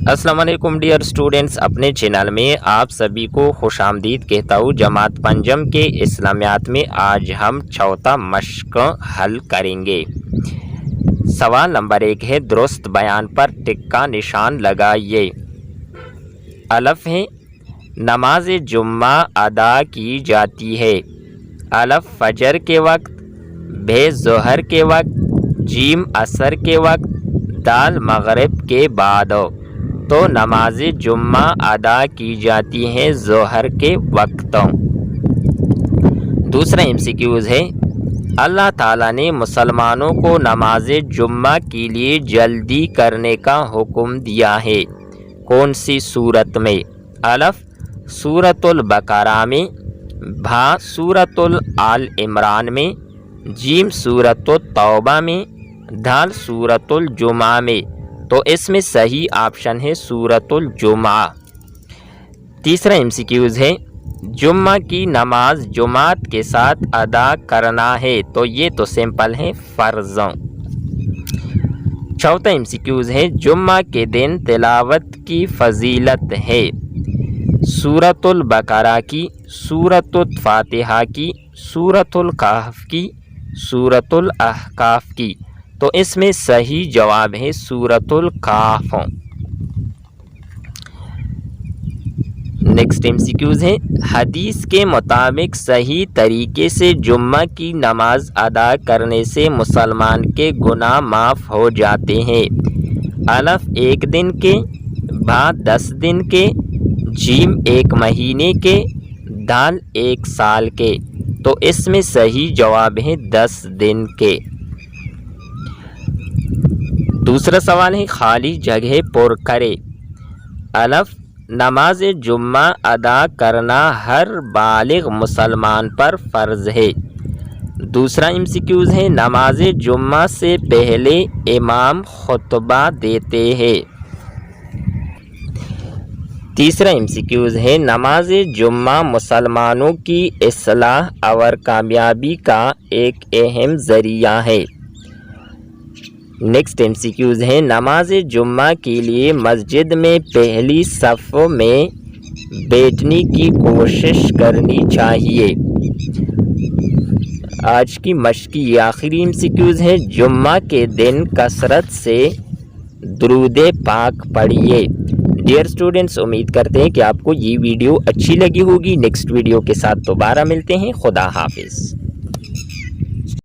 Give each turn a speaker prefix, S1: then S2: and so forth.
S1: अस्सलाम वालेकुम dear students, अपने चैनल में आप सभी को खुश आमदीद कहता हूँ। जमात पंजम के इस्लामियात में आज हम चौथा मश्क हल करेंगे। सवाल नंबर 1 है, दुरुस्त बयान पर टिक का निशान लगाइए। अलफ है, नमाज जुम्मा अदा की जाती है। अलफ फजर के वक्त, बे ज़ोहर के वक्त, जीम असर के वक्त, दाल मगरिब के बाद। तो नमाज जुम्मा अदा की जाती है ज़ोहर के वक्तों। दूसरा एमसीक्यूज़ है, अल्लाह ताला ने मुसलमानों को नमाज जुम्मा के लिए जल्दी करने का हुक्म दिया है। कौन सी सूरत में? अलफ सूरतुल बकरा में, भा सूरतुल आल इमरान में, जीम सूरतुल तौबा में, दाल सूरतुल जुमा में। तो इसमें सही ऑप्शन है सूरतुल जुमा। तीसरा एमसीक्यूज़ है, जुम्मा की नमाज जुमात के साथ अदा करना है। तो ये तो सिंपल है, फ़र्ज़ों। चौथा एमसीक्यूज़ है, जुम्मा के दिन तिलावत की फजीलत है। सूरतुल बकरा की, सूरतुल फातिहा की, सूरतुल कहफ की, सूरतुल अहकाफ की। तो इसमें सही जवाब है सूरतुल काफ। नेक्स्ट एमसीक्यूज़ है, हदीस के मुताबिक सही तरीके से जुम्मा की नमाज अदा करने से मुसलमान के गुनाह माफ़ हो जाते हैं। अलफ 1 दिन के, बा 10 दिन के, जीम 1 महीने के, दाल 1 साल के। तो इसमें सही जवाब है 10 दिन के। दूसरा सवाल है, खाली जगह पुर करे। अलफ नमाज जुम्मा अदा करना हर बालिग मुसलमान पर फ़र्ज़ है। दूसरा एमसीक्यूज़ है, नमाज जुम्मा से पहले इमाम खुतबा देते हैं। तीसरा एमसीक्यूज़ है, नमाज जुम्मा मुसलमानों की इस्लाह और कामयाबी का एक अहम ज़रिया है। नेक्स्ट एमसीक्यूज़ है, नमाज जुम्मा के लिए मस्जिद में पहली सफ़ में बैठने की कोशिश करनी चाहिए। आज की मश्क की आखिरी एमसीक्यूज़ है, जुम्मा के दिन कसरत से दुरूद पाक पढ़िए। डियर स्टूडेंट्स, उम्मीद करते हैं कि आपको ये वीडियो अच्छी लगी होगी। नेक्स्ट वीडियो के साथ दोबारा मिलते हैं। खुदा हाफिज़।